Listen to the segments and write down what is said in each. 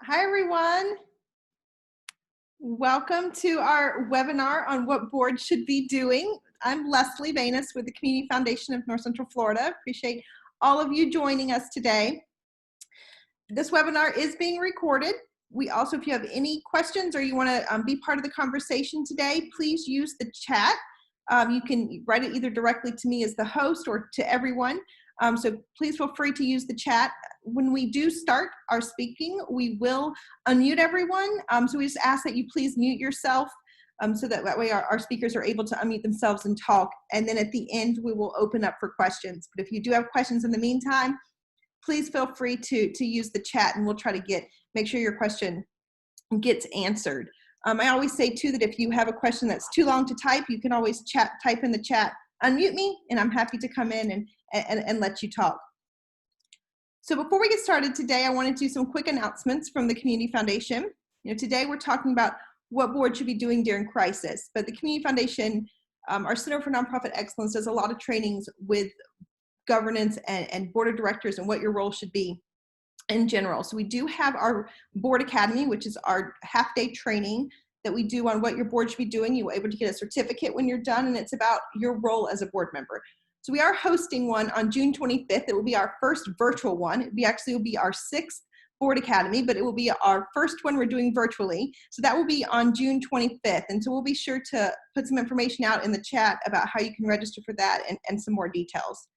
Hi, everyone. Welcome to our webinar on what boards should be doing. I'm Leslie Banis with the Community Foundation of North Central Florida. Appreciate all of you joining us today. This webinar is being recorded. We also, if you have any questions or you want to be part of the conversation today, please use the chat. You can write it either directly to me as the host or to everyone. So please feel free to use the chat. When we do start our speaking, we will unmute everyone. So we just ask that you please mute yourself so that way our speakers are able to unmute themselves and talk. And then at the end, we will open up for questions. But if you do have questions in the meantime, please feel free to use the chat and we'll try to make sure your question gets answered. I always say too that if you have a question that's too long to type, you can always type in the chat, unmute me, and I'm happy to come in and let you talk. So before we get started today, I want to do some quick announcements from the Community Foundation. Today we're talking about what board should be doing during crisis, but the Community Foundation, our Center for Nonprofit Excellence, does a lot of trainings with governance and board of directors and what your role should be in general. So we do have our Board Academy, which is our half-day training that we do on what your board should be doing. You're able to get a certificate when you're done, and it's about your role as a board member. So we are hosting one on June 25th. It will be our first virtual one. It will be our 6th Board Academy, but it will be our first one we're doing virtually. So that will be on June 25th. And so we'll be sure to put some information out in the chat about how you can register for that and some more details.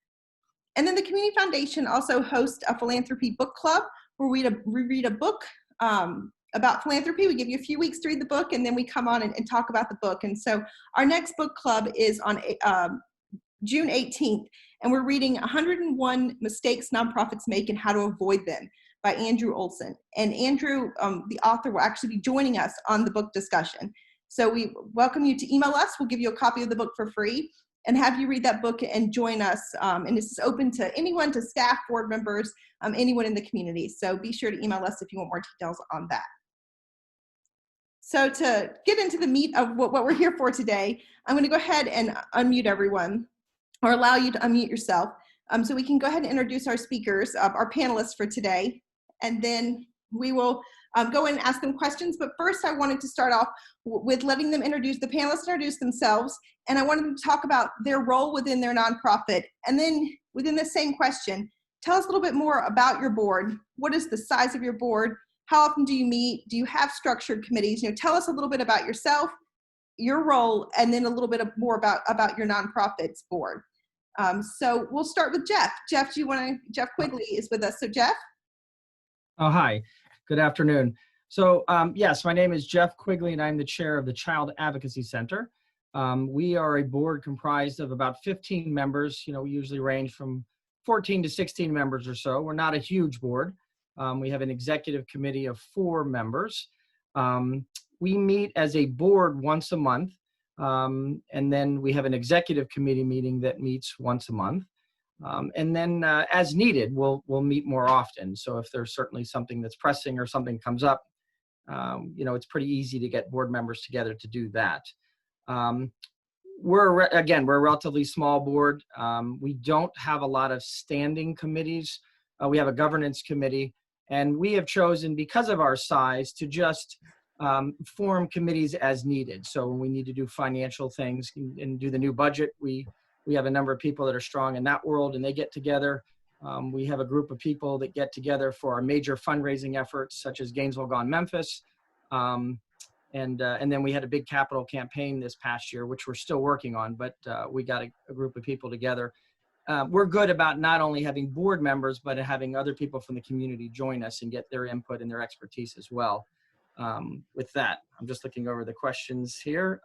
And then the Community Foundation also hosts a philanthropy book club where we read a book about philanthropy. We give you a few weeks to read the book, and then we come on and talk about the book. And so our next book club is on June 18th, and we're reading 101 Mistakes Nonprofits Make and How to Avoid Them by Andrew Olson. And Andrew, the author, will actually be joining us on the book discussion. So we welcome you to email us. We'll give you a copy of the book for free and have you read that book and join us. And this is open to anyone, to staff, board members, anyone in the community. So be sure to email us if you want more details on that. So to get into the meat of what we're here for today, I'm gonna go ahead and unmute everyone, or allow you to unmute yourself. So we can go ahead and introduce our speakers, our panelists for today, and then we will go in and ask them questions. But first I wanted to start off with letting them the panelists introduce themselves, and I wanted them to talk about their role within their nonprofit. And then within the same question, tell us a little bit more about your board. What is the size of your board? How often do you meet? Do you have structured committees? Mm-hmm. Tell us a little bit about yourself, your role, and then a little bit more about your nonprofit's board. So we'll start with Jeff. Jeff, Jeff Quigley is with us. So Jeff? Oh, hi. Good afternoon. So yes, my name is Jeff Quigley, and I'm the chair of the Child Advocacy Center. We are a board comprised of about 15 members. We usually range from 14 to 16 members or so. We're not a huge board. We have an executive committee of 4 members. We meet as a board once a month. And then we have an executive committee meeting that meets once a month. And then as needed, we'll meet more often. So if there's certainly something that's pressing or something comes up, it's pretty easy to get board members together to do that. We're a relatively small board. We don't have a lot of standing committees. We have a governance committee, and we have chosen, because of our size, to just form committees as needed. So when we need to do financial things and do the new budget, we have a number of people that are strong in that world, and they get together. We have a group of people that get together for our major fundraising efforts, such as Gainesville Gone Memphis. And then we had a big capital campaign this past year, which we're still working on, but we got a group of people together. We're good about not only having board members, but having other people from the community join us and get their input and their expertise as well. With that, I'm just looking over the questions here.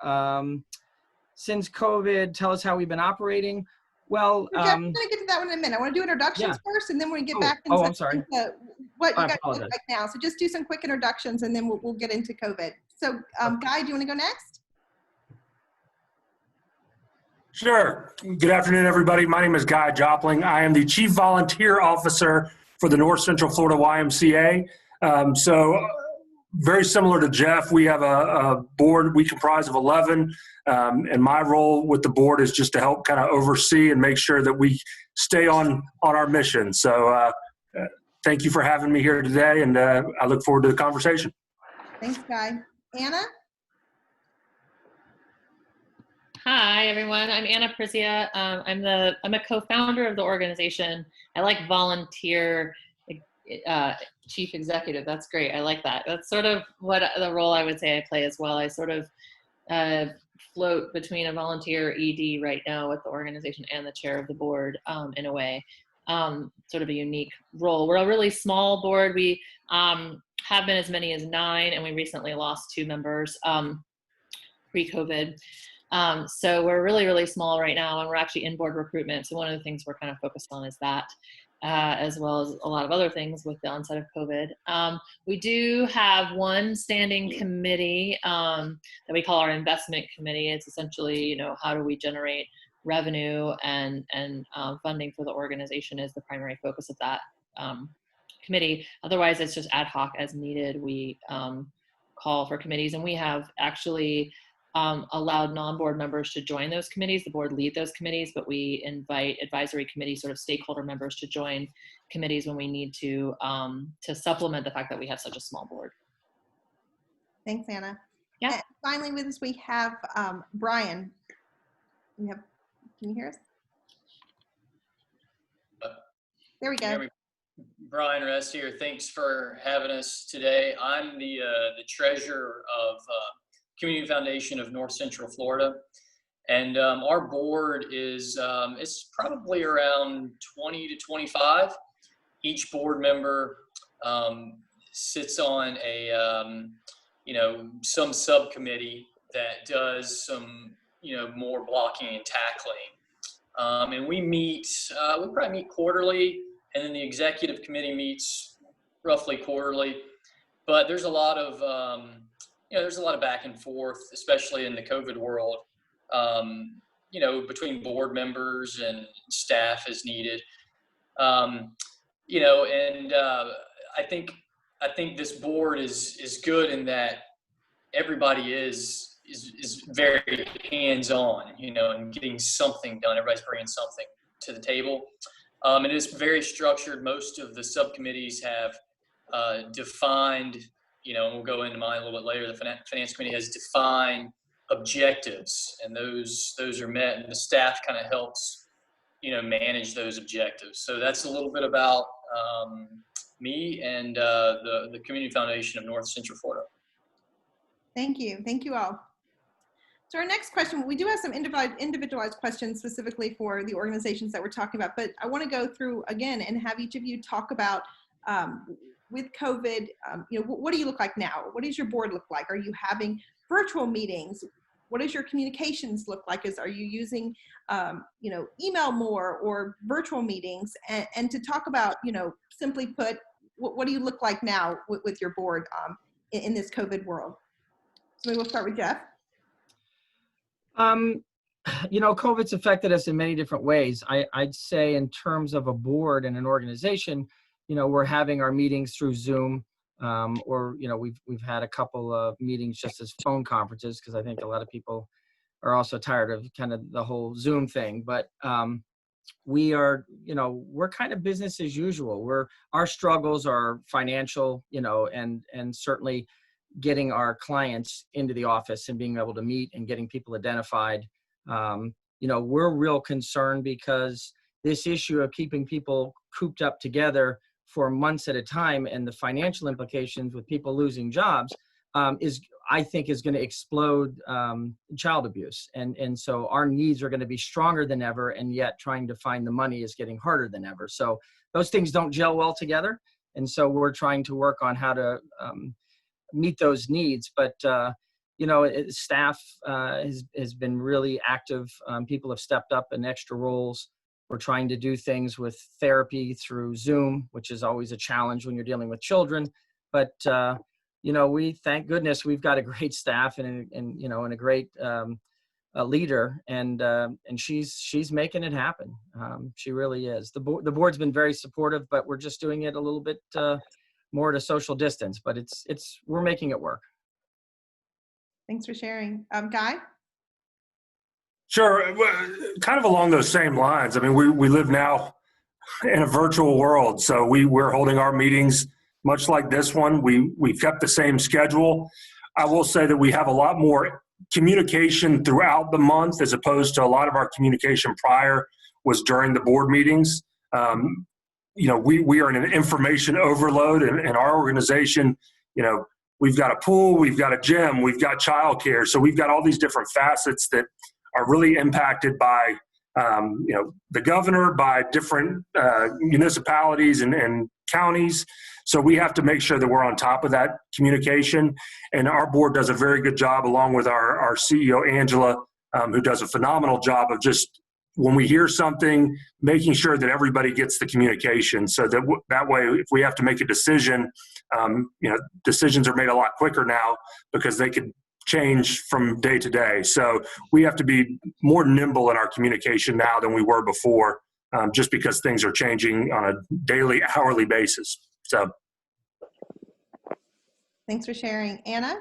Since COVID, tell us how we've been operating. Well, I'm going to get to that one in a minute. I want to do introductions first, and then we're going to get back into I'm sorry. What you guys look like now. So just do some quick introductions, and then we'll get into COVID. So, Guy, do you want to go next? Sure. Good afternoon, everybody. My name is Guy Jopling. I am the Chief Volunteer Officer for the North Central Florida YMCA. Very similar to Jeff, we have a board we comprise of 11, and my role with the board is just to help kind of oversee and make sure that we stay on our mission. So Thank you for having me here today, and I look forward to the conversation. Thanks, Guy. Anna? Hi, everyone. I'm Anna Prizia. I'm a co-founder of the organization. I like volunteer chief executive. That's great. I like that. That's sort of what the role I would say I play as well. I sort of float between a volunteer ED right now with the organization and the chair of the board in a way. Sort of a unique role. We're a really small board. We have been as many as 9, and we recently lost 2 members pre-COVID. So we're really, really small right now, and we're actually in board recruitment. So one of the things we're kind of focused on is that, as well as a lot of other things with the onset of COVID. We do have one standing committee that we call our investment committee. It's essentially, how do we generate revenue and funding for the organization is the primary focus of that committee. Otherwise, it's just ad hoc as needed. We call for committees, and we have actually allowed non-board members to join those committees. The board lead those committees, but we invite advisory committee sort of stakeholder members to join committees when we need to supplement the fact that we have such a small board. Thanks, Anna. Yeah. And finally with us, we have Brian. Can you hear us? There we go. Brian Rest here. Thanks for having us today. I'm the treasurer of Community Foundation of North Central Florida, and our board is it's probably around 20 to 25. Each board member sits on a some subcommittee that does some more blocking and tackling, and we probably meet quarterly, and then the executive committee meets roughly quarterly. But there's a lot of there's a lot of back and forth, especially in the COVID world, between board members and staff as needed. I think this board is good in that everybody is very hands-on, and getting something done. Everybody's bringing something to the table. It is very structured. Most of the subcommittees have defined, and we'll go into mine a little bit later, the Finance Committee has defined objectives, and those are met, and the staff kind of helps, manage those objectives. So that's a little bit about me and the Community Foundation of North Central Florida. Thank you. Thank you all. So our next question, we do have some individualized questions specifically for the organizations that we're talking about, but I want to go through again and have each of you talk about with COVID, what do you look like now? What does your board look like? Are you having virtual meetings? What does your communications look like? Are you using, email more or virtual meetings? And to talk about, simply put, what do you look like now with your board in this COVID world? So maybe we'll start with Jeff. COVID's affected us in many different ways. I'd say in terms of a board and an organization, we're having our meetings through Zoom, or we've had a couple of meetings just as phone conferences, because I think a lot of people are also tired of kind of the whole Zoom thing. But we are, we're kind of business as usual. Our struggles are financial, and certainly getting our clients into the office and being able to meet and getting people identified. We're real concerned because this issue of keeping people cooped up together for months at a time and the financial implications with people losing jobs I think is going to explode child abuse. And so our needs are going to be stronger than ever, and yet trying to find the money is getting harder than ever. So those things don't gel well together. And so we're trying to work on how to meet those needs. But, staff has been really active. People have stepped up in extra roles. We're trying to do things with therapy through Zoom, which is always a challenge when you're dealing with children. But, we thank goodness we've got a great staff and a great leader, and she's making it happen. She really is. The board's been very supportive, but we're just doing it a little bit more at a social distance. But we're making it work. Thanks for sharing, Guy. Sure. Kind of along those same lines. I mean, we live now in a virtual world. So we're holding our meetings much like this one. We've kept the same schedule. I will say that we have a lot more communication throughout the month, as opposed to a lot of our communication prior was during the board meetings. We are in an information overload in our organization. We've got a pool, we've got a gym, we've got childcare. So we've got all these different facets that are really impacted by the governor, by different municipalities and counties. So we have to make sure that we're on top of that communication. And our board does a very good job, along with our CEO, Angela, who does a phenomenal job of just, when we hear something, making sure that everybody gets the communication, so that that way, if we have to make a decision, decisions are made a lot quicker now, because they could change from day to day. So we have to be more nimble in our communication now than we were before, just because things are changing on a daily, hourly basis. So. Thanks for sharing. Anna?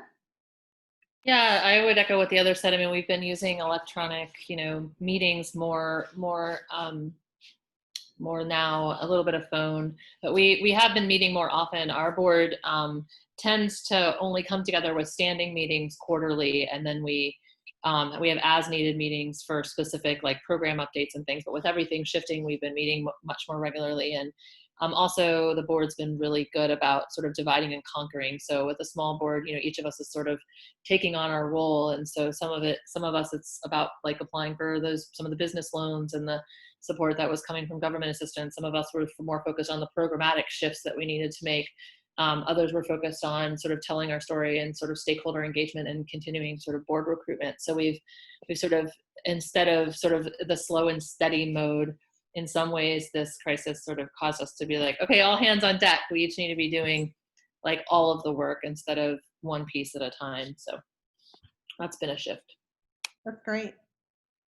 Yeah, I would echo what the other said. I mean, we've been using electronic, meetings more now, a little bit of phone, but we have been meeting more often. Our board tends to only come together with standing meetings quarterly, and then we have as needed meetings for specific like program updates and things. But with everything shifting, we've been meeting much more regularly. And also the board's been really good about sort of dividing and conquering. So with a small board, each of us is sort of taking on our role. And so some of us, it's about like applying for some of the business loans and the support that was coming from government assistance. Some of us were more focused on the programmatic shifts that we needed to make. Others were focused on sort of telling our story and sort of stakeholder engagement and continuing sort of board recruitment. So we've sort of, instead of sort of the slow and steady mode, in some ways this crisis sort of caused us to be like, okay, all hands on deck. We each need to be doing like all of the work instead of one piece at a time. So that's been a shift. That's great.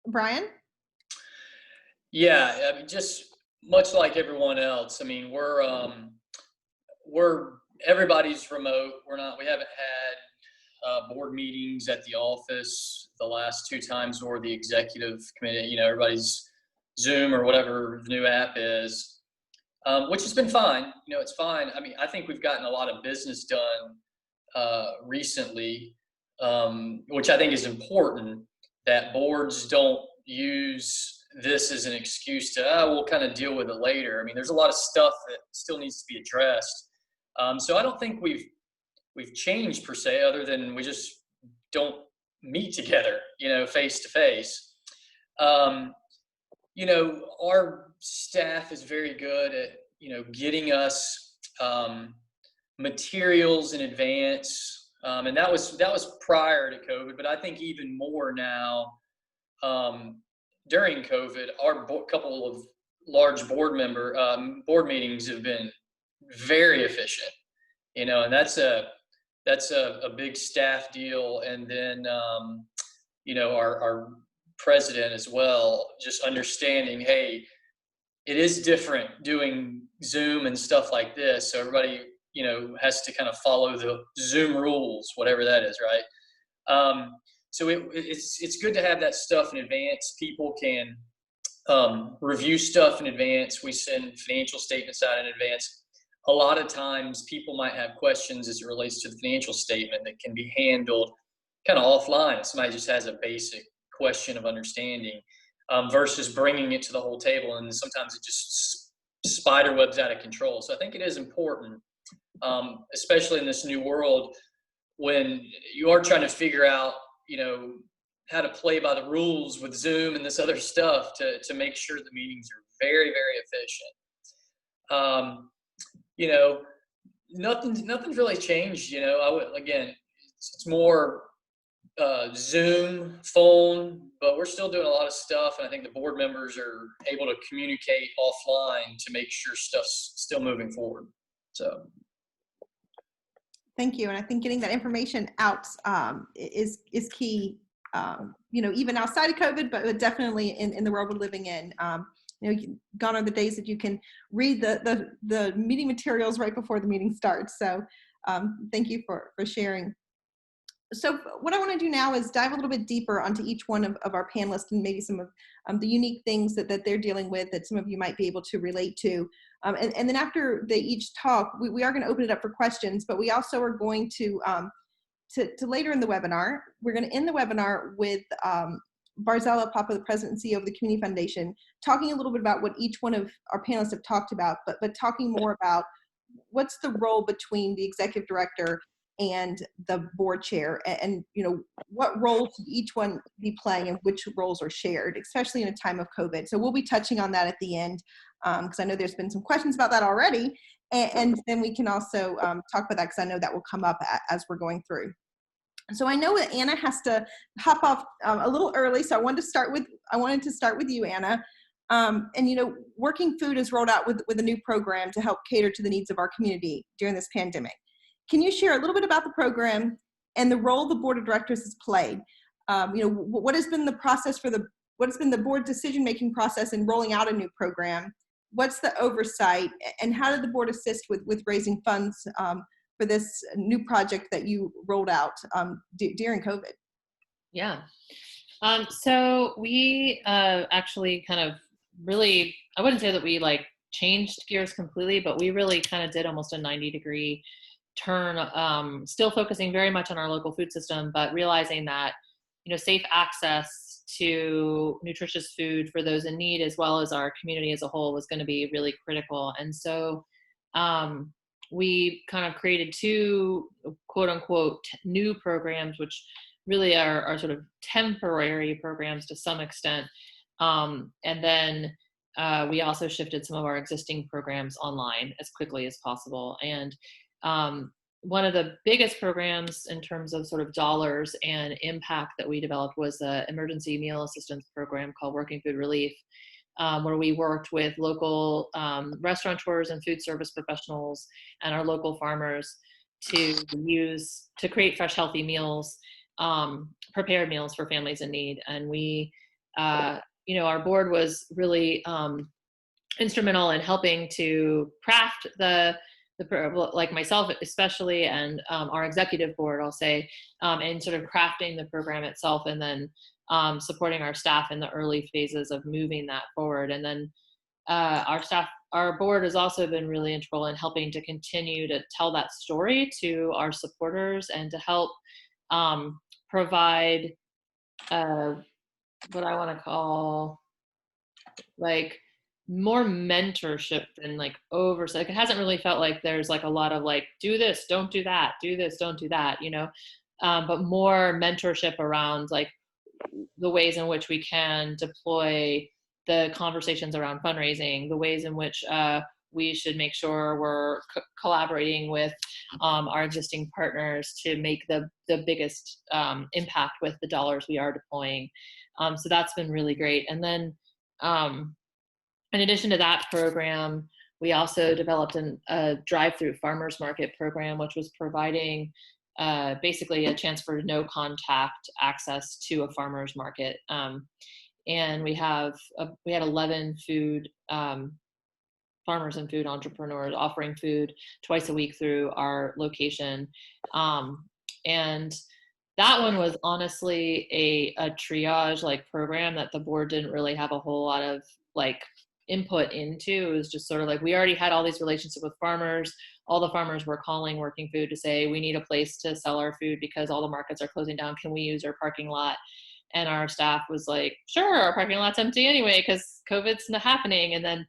Brian? Yeah, I mean, just much like everyone else. I mean, everybody's remote. We haven't had board meetings at the office the last 2 times, or the executive committee. Everybody's Zoom or whatever the new app is, which has been fine. It's fine. I mean, I think we've gotten a lot of business done recently, which I think is important, that boards don't use this as an excuse to, we'll kind of deal with it later. I mean, there's a lot of stuff that still needs to be addressed. So I don't think we've changed per se, other than we just don't meet together, face to face. Our staff is very good at, getting us materials in advance. And that was prior to COVID, but I think even more now, during COVID, our couple of large board meetings have been very efficient, and that's a big staff deal. And then, our president as well, just understanding, hey, it is different doing Zoom and stuff like this. So everybody, has to kind of follow the Zoom rules, whatever that is, right? So it's good to have that stuff in advance. People can review stuff in advance. We send financial statements out in advance. A lot of times people might have questions as it relates to the financial statement that can be handled kind of offline. If somebody just has a basic question of understanding, versus bringing it to the whole table. And sometimes it just spider webs out of control. So I think it is important, especially in this new world, when you are trying to figure out, how to play by the rules with Zoom and this other stuff, to make sure the meetings are very, very efficient. Nothing's really changed. It's more Zoom, phone, but we're still doing a lot of stuff. And I think the board members are able to communicate offline to make sure stuff's still moving forward. So. Thank you. And I think getting that information out is key, even outside of COVID, but definitely in the world we're living in. Gone are the days that you can read the meeting materials right before the meeting starts. So thank you for sharing. So what I want to do now is dive a little bit deeper onto each one of our panelists and maybe some of the unique things that they're dealing with that some of you might be able to relate to. And then after they each talk, we are going to open it up for questions, but we also are going to later in the webinar, we're going to end the webinar with Barzella Papa, the President and CEO of the Community Foundation, talking a little bit about what each one of our panelists have talked about, but talking more about what's the role between the executive director and the board chair, and what roles should each one be playing and which roles are shared, especially in a time of COVID. So we'll be touching on that at the end, because I know there's been some questions about that already, and then we can also talk about that, because I know that will come up as we're going through. So I know that Anna has to hop off a little early, so I wanted to start with you, Anna. And Working Food is rolled out with a new program to help cater to the needs of our community during this pandemic. Can you share a little bit about the program and the role the board of directors has played? What has been the process what has been the board decision-making process in rolling out a new program? What's the oversight, and how did the board assist with raising funds for this new project that you rolled out during COVID? Yeah. So we actually kind of really, I wouldn't say that we changed gears completely, but we really kind of did almost a 90-degree turn, still focusing very much on our local food system, but realizing that, safe access to nutritious food for those in need, as well as our community as a whole, was going to be really critical. And so we kind of created two quote unquote new programs, which really are sort of temporary programs to some extent. And then we also shifted some of our existing programs online as quickly as possible. And one of the biggest programs in terms of sort of dollars and impact that we developed was the emergency meal assistance program called Working Food Relief, where we worked with local restaurateurs and food service professionals and our local farmers to create fresh, healthy meals, prepared meals for families in need. And we, our board was really instrumental in helping to craft like myself especially, and our executive board, I'll say, in sort of crafting the program itself, and then supporting our staff in the early phases of moving that forward. And then our board has also been really integral in helping to continue to tell that story to our supporters and to help provide what I want to call more mentorship than oversight. It hasn't really felt like there's a lot of do this, don't do that, do this, don't do that, but more mentorship around the ways in which we can deploy the conversations around fundraising, the ways in which we should make sure we're collaborating with our existing partners to make the biggest impact with the dollars we are deploying. So that's been really great. And then in addition to that program, we also developed a drive-through farmers market program, which was providing basically a chance for no contact access to a farmer's market. And we had 11 food farmers and food entrepreneurs offering food twice a week through our location. And that one was honestly a triage program that the board didn't really have a whole lot of input into. It was just sort of we already had all these relationships with farmers. All the farmers were calling Working Food to say, we need a place to sell our food because all the markets are closing down. Can we use your parking lot? And our staff was like, sure, our parking lot's empty anyway because COVID's not happening. And then,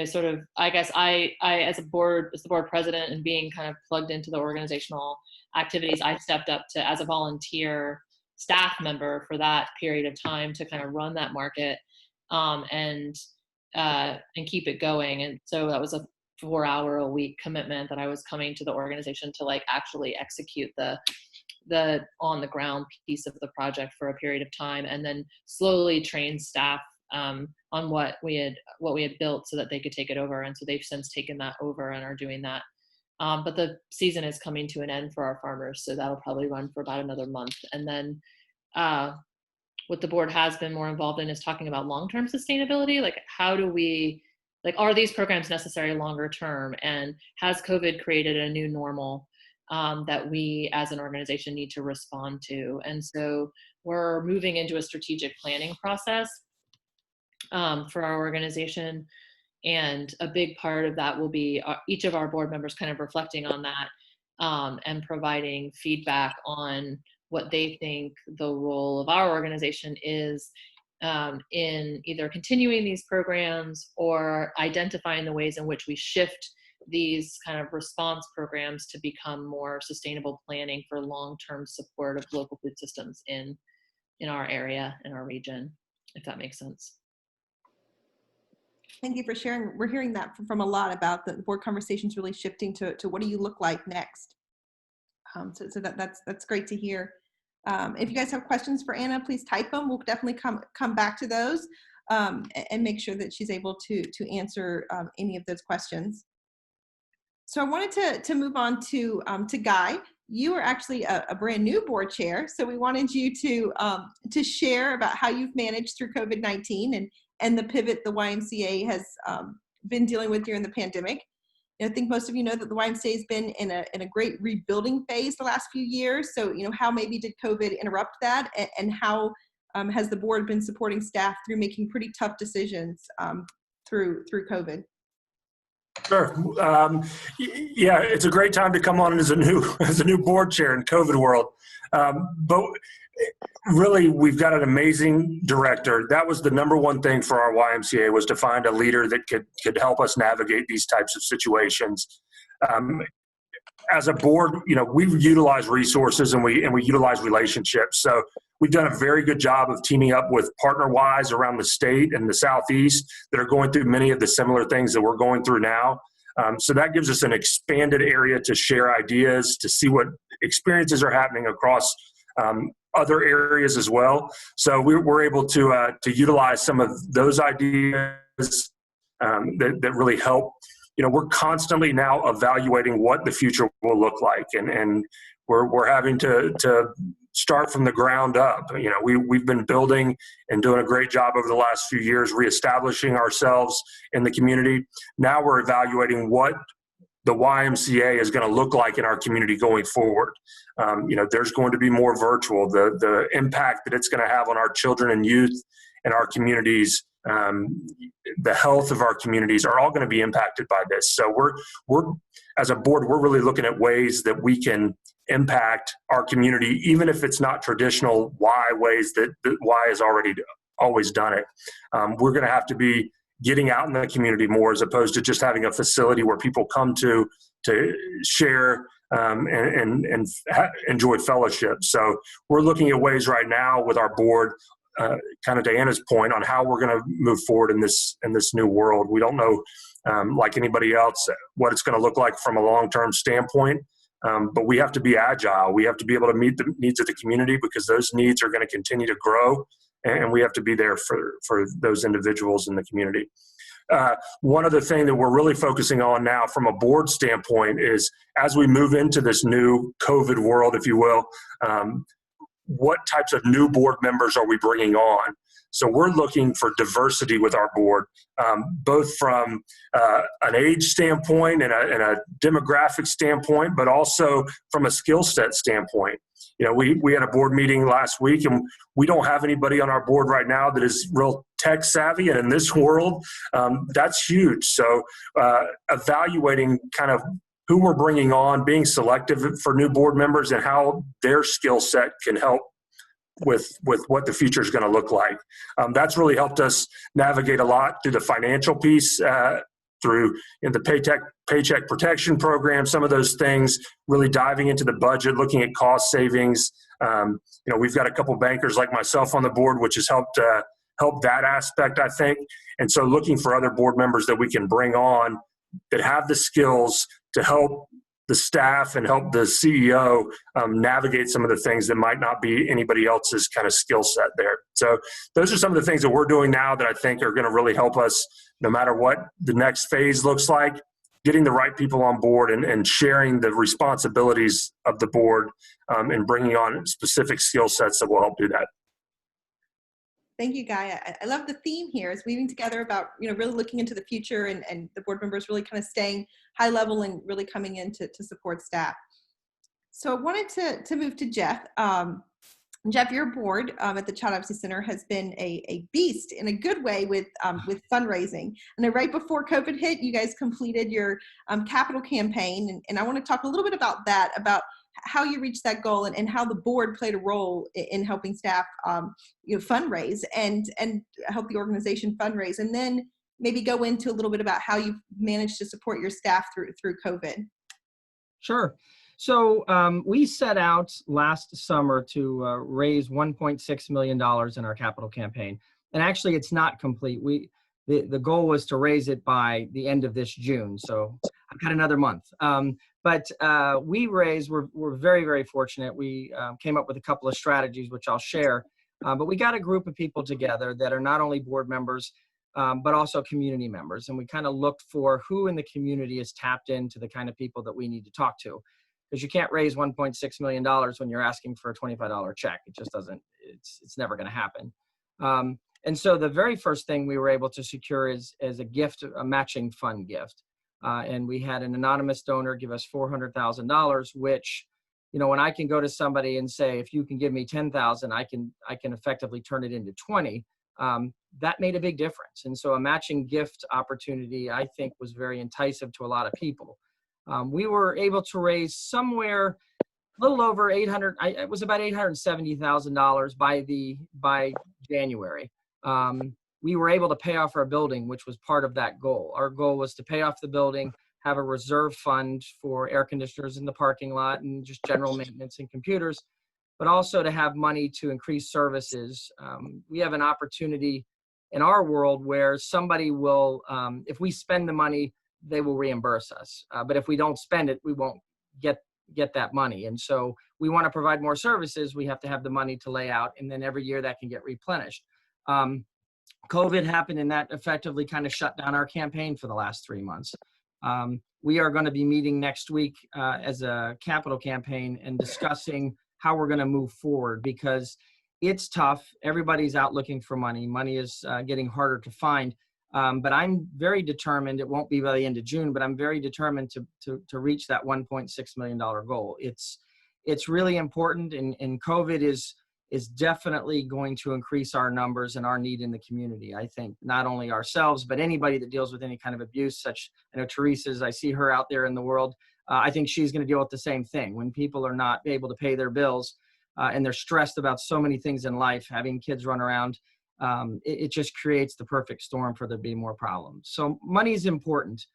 sort of, I guess I as the board president and being kind of plugged into the organizational activities, I stepped up as a volunteer staff member for that period of time to kind of run that market and keep it going. And so that was a 4-hour-a-week commitment that I was coming to the organization to actually execute the on the ground piece of the project for a period of time, and then slowly train staff on what we had built so that they could take it over. And so they've since taken that over and are doing that. But the season is coming to an end for our farmers, so that'll probably run for about another month. And then what the board has been more involved in is talking about long-term sustainability. How do we, are these programs necessary longer term? And has COVID created a new normal? that we as an organization need to respond to. And so we're moving into a strategic planning process for our organization. And a big part of that will be each of our board members kind of reflecting on that and providing feedback on what they think the role of our organization is in either continuing these programs or identifying the ways in which we shift these kind of response programs to become more sustainable planning for long-term support of local food systems in our area, in our region, if that makes sense. Thank you for sharing. We're hearing that from a lot about the board conversations really shifting to what do you look like next. So that's great to hear. If you guys have questions for Anna, please type them. We'll definitely come back to those and make sure that she's able to answer any of those questions. So I wanted to move on to Guy. You are actually a brand new board chair, so we wanted you to share about how you've managed through COVID-19 and the pivot the YMCA has been dealing with during the pandemic. I think most of you know that the YMCA has been in a great rebuilding phase the last few years. So, how maybe did COVID interrupt that, and how has the board been supporting staff through making pretty tough decisions through COVID? Sure. Yeah, it's a great time to come on as a new board chair in COVID world. But really, we've got an amazing director. That was the number one thing for our YMCA, was to find a leader that could help us navigate these types of situations. As a board, we utilize resources and we utilize relationships. So we've done a very good job of teaming up with PartnerWise around the state and the Southeast that are going through many of the similar things that we're going through now. So that gives us an expanded area to share ideas, to see what experiences are happening across other areas as well. So we're able to utilize some of those ideas that really help. We're constantly now evaluating what the future will look like, and we're having to start from the ground up. We've been building and doing a great job over the last few years, reestablishing ourselves in the community. Now we're evaluating what the YMCA is going to look like in our community going forward. There's going to be more virtual. The impact that it's going to have on our children and youth and our communities, the health of our communities are all going to be impacted by this. So we're as a board, we're really looking at ways that we can impact our community, even if it's not traditional Y ways that Y has always done it. We're going to have to be getting out in the community more, as opposed to just having a facility where people come to share and enjoy fellowship. So we're looking at ways right now with our board, kind of to Anna's point, on how we're going to move forward in this new world. We don't know, like anybody else, what it's going to look like from a long-term standpoint. But we have to be agile. We have to be able to meet the needs of the community, because those needs are going to continue to grow, and we have to be there for those individuals in the community. One other thing that we're really focusing on now from a board standpoint is, as we move into this new COVID world, if you will, what types of new board members are we bringing on? So we're looking for diversity with our board, both from an age standpoint and a demographic standpoint, but also from a skill set standpoint. We had a board meeting last week, and we don't have anybody on our board right now that is real tech savvy. And in this world, that's huge. So evaluating kind of who we're bringing on, being selective for new board members, and how their skill set can help with what the future is going to look like. That's really helped us navigate a lot through the financial piece, through the paycheck protection program, some of those things, really diving into the budget, looking at cost savings. We've got a couple bankers like myself on the board, which has helped that aspect, I think. And so looking for other board members that we can bring on that have the skills to help the staff and help the CEO navigate some of the things that might not be anybody else's kind of skill set there. So those are some of the things that we're doing now that I think are going to really help us, no matter what the next phase looks like, getting the right people on board and sharing the responsibilities of the board, and bringing on specific skill sets that will help do that. Thank you, Guy. I love the theme here, is weaving together about, really looking into the future, and the board members really kind of staying high level and really coming in to support staff. So I wanted to move to Jeff. Jeff, your board at the Child Advocacy Center has been a beast in a good way with fundraising. And right before COVID hit, you guys completed your capital campaign. And I want to talk a little bit about that, about how you reached that goal and how the board played a role in helping staff fundraise and help the organization fundraise. And then maybe go into a little bit about how you've managed to support your staff through COVID. Sure. So we set out last summer to raise $1.6 million in our capital campaign. And actually, it's not complete. The goal was to raise it by the end of this June. So I've got another month. But we're very, very fortunate. We came up with a couple of strategies, which I'll share. But we got a group of people together that are not only board members, but also community members. And we kind of looked for who in the community is tapped into the kind of people that we need to talk to. Because you can't raise $1.6 million when you're asking for a $25 check. It just doesn't, it's never going to happen. And so the very first thing we were able to secure is a gift, a matching fund gift. And we had an anonymous donor give us $400,000, which, when I can go to somebody and say, if you can give me 10,000, I can effectively turn it into 20. That made a big difference. And so a matching gift opportunity, I think, was very enticing to a lot of people. We were able to raise somewhere a little over it was about $870,000 by January. We were able to pay off our building, which was part of that goal. Our goal was to pay off the building, have a reserve fund for air conditioners in the parking lot and just general maintenance and computers, but also to have money to increase services. We have an opportunity in our world where somebody will, if we spend the money, they will reimburse us. But if we don't spend it, we won't get that money. And so we want to provide more services. We have to have the money to lay out. And then every year that can get replenished. COVID happened and that effectively kind of shut down our campaign for the last 3 months. We are going to be meeting next week as a capital campaign and discussing how we're going to move forward because it's tough. Everybody's out looking for money. Money is getting harder to find. But I'm very determined, it won't be by the end of June, but I'm very determined to reach that $1.6 million goal. It's really important, and COVID is definitely going to increase our numbers and our need in the community. I think not only ourselves, but anybody that deals with any kind of abuse, I know Teresa's, I see her out there in the world. I think she's going to deal with the same thing. When people are not able to pay their bills and they're stressed about so many things in life, having kids run around, it just creates the perfect storm for there to be more problems. So money is important.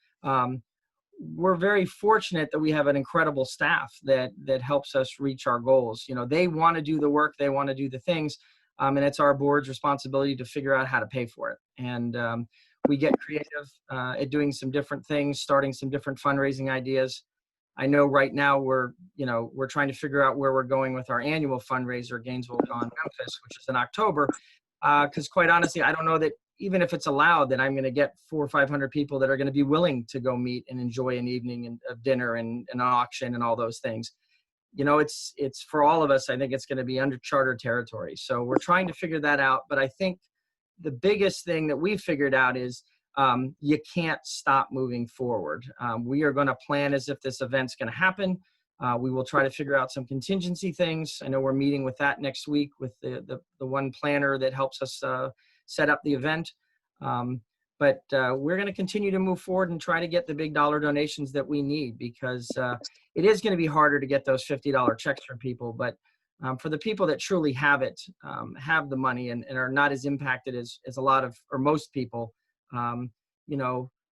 We're very fortunate that we have an incredible staff that helps us reach our goals. They want to do the work, they want to do the things, and it's our board's responsibility to figure out how to pay for it. And we get creative at doing some different things, starting some different fundraising ideas. I know right now we're trying to figure out where we're going with our annual fundraiser, Gainesville Gone Memphis, which is in October. Because quite honestly, I don't know that even if it's allowed, that I'm going to get 400 or 500 people that are going to be willing to go meet and enjoy an evening of dinner and an auction and all those things. It's for all of us. I think it's going to be uncharted territory. So we're trying to figure that out. But I think the biggest thing that we've figured out is you can't stop moving forward. We are going to plan as if this event's going to happen. We will try to figure out some contingency things. I know we're meeting with that next week with the one planner that helps us set up the event. But we're going to continue to move forward and try to get the big dollar donations that we need because it is going to be harder to get those $50 checks from people. But for the people that truly have it, have the money and are not as impacted as a lot of, or most people,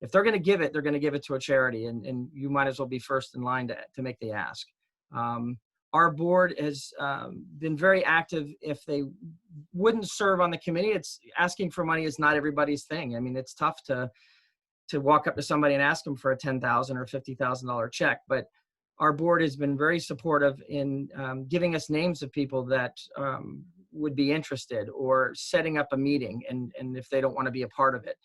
if they're going to give it, they're going to give it to a charity, and you might as well be first in line to make the ask. Our board has been very active. If they wouldn't serve on the committee, it's asking for money is not everybody's thing. I mean, it's tough to walk up to somebody and ask them for a $10,000 or $50,000 check, but our board has been very supportive in giving us names of people that would be interested or setting up a meeting and if they don't want to be a part of it.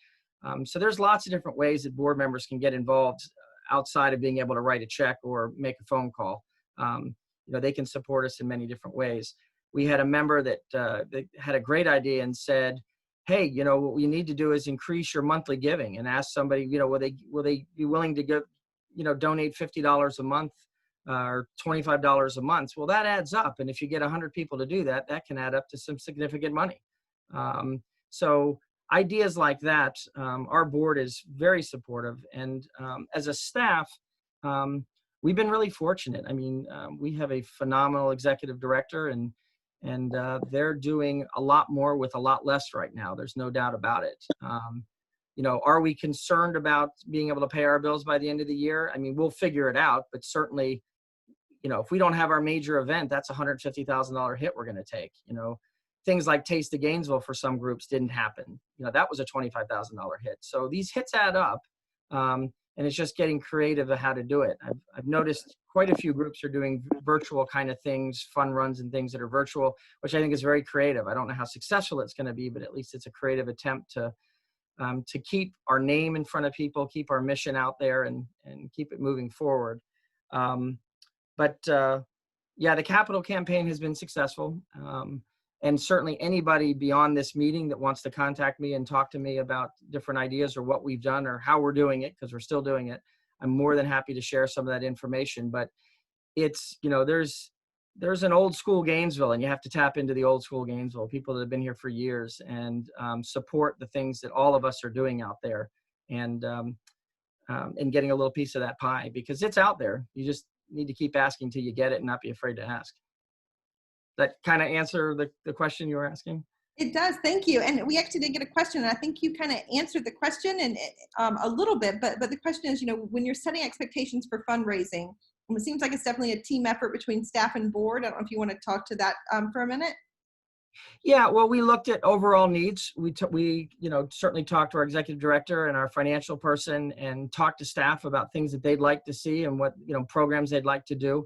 So there's lots of different ways that board members can get involved outside of being able to write a check or make a phone call. They can support us in many different ways. We had a member that had a great idea and said, hey, what we need to do is increase your monthly giving and ask somebody, will they be willing to give, donate $50 a month or $25 a month. Well, that adds up. And if you get 100 people to do that, that can add up to some significant money. So ideas like that, our board is very supportive. And as a staff, we've been really fortunate. I mean, we have a phenomenal executive director, and they're doing a lot more with a lot less right now. There's no doubt about it. You know, are we concerned about being able to pay our bills by the end of the year? I mean, we'll figure it out, but certainly, you know, if we don't have our major event, that's a $150,000 hit we're going to take. You know, things like Taste of Gainesville for some groups didn't happen. You know, that was a $25,000 hit. So these hits add up, and it's just getting creative of how to do it. I've noticed quite a few groups are doing virtual kind of things, fun runs and things that are virtual, which I think is very creative. I don't know how successful it's going to be, but at least it's a creative attempt to keep our name in front of people, keep our mission out there, and keep it moving forward. But yeah, the capital campaign has been successful. And certainly anybody beyond this meeting that wants to contact me and talk to me about different ideas or what we've done or how we're doing it, because we're still doing it, I'm more than happy to share some of that information. But it's, you know, there's an old school Gainesville, and you have to tap into the old school Gainesville, people that have been here for years, and support the things that all of us are doing out there, and getting a little piece of that pie, because it's out there. You just need to keep asking till you get it and not be afraid to ask. That kind of answer the question you were asking? It does. Thank you. And we actually did get a question, and I think you kind of answered the question and a little bit, but the question is, you know, when you're setting expectations for fundraising, it seems like it's definitely a team effort between staff and board. I don't know if you want to talk to that for a minute. Yeah, well, we looked at overall needs. We you know, certainly talked to our executive director and our financial person, and talked to staff about things that they'd like to see and what, you know, programs they'd like to do.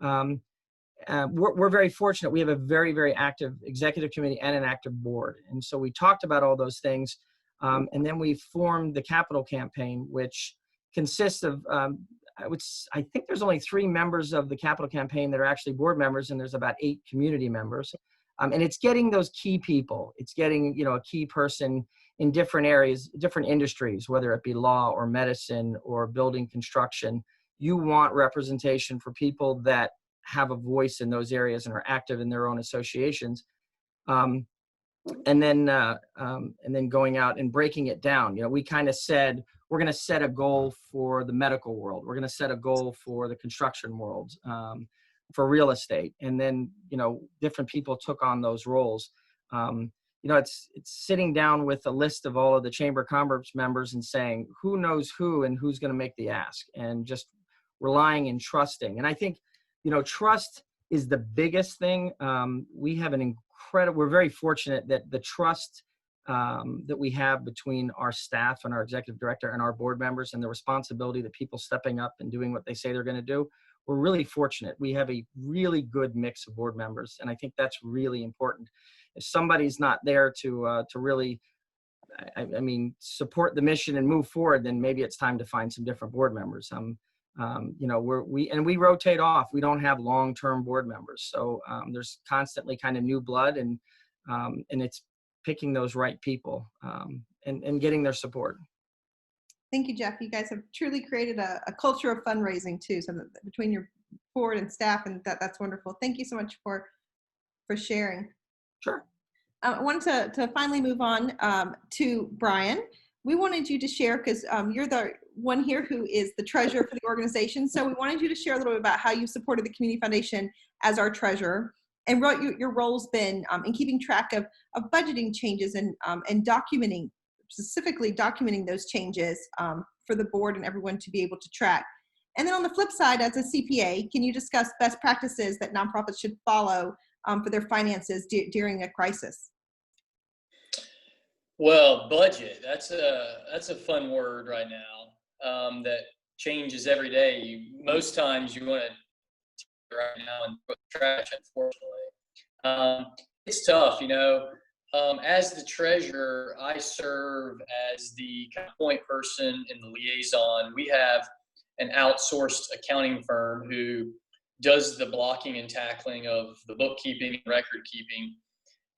We're very fortunate. We have a very, very active executive committee and an active board. And so we talked about all those things. And then we formed the capital campaign, which consists of, I think there's only 3 members of the capital campaign that are actually board members, and there's about 8 community members. And it's getting those key people. It's getting, you know, a key person in different areas, different industries, whether it be law or medicine or building construction. You want representation for people that have a voice in those areas and are active in their own associations. And then going out and breaking it down. You know, we kind of said, we're going to set a goal for the medical world. We're going to set a goal for the construction world, for real estate. And then, you know, different people took on those roles. You know, it's sitting down with a list of all of the Chamber of Commerce members and saying, who knows who and who's going to make the ask, and just relying and trusting. And I think, you know, trust is the biggest thing. We have we're very fortunate that the trust that we have between our staff and our executive director and our board members, and the responsibility that people stepping up and doing what they say they're going to do. We're really fortunate. We have a really good mix of board members, and I think that's really important. If somebody's not there to really, I mean, support the mission and move forward, then maybe it's time to find some different board members. You know, we rotate off. We don't have long-term board members, so there's constantly kind of new blood, and it's picking those right people and getting their support. Thank you, Jeff. You guys have truly created a culture of fundraising too, so that between your board and staff, and that's wonderful. Thank you so much for sharing. Sure. I wanted to finally move on to Brian. We wanted you to share, because you're the one here who is the treasurer for the organization. So we wanted you to share a little bit about how you supported the Community Foundation as our treasurer, and what your role's been in keeping track of budgeting changes and specifically documenting those changes for the board and everyone to be able to track. And then on the flip side, as a CPA, can you discuss best practices that nonprofits should follow for their finances during a crisis? Well, budget, that's a fun word right now, that changes every day. Most times you want to take it right now and put the trash, unfortunately. It's tough, you know. As the treasurer, I serve as the kind of point person and the liaison. We have an outsourced accounting firm who does the blocking and tackling of the bookkeeping and record keeping.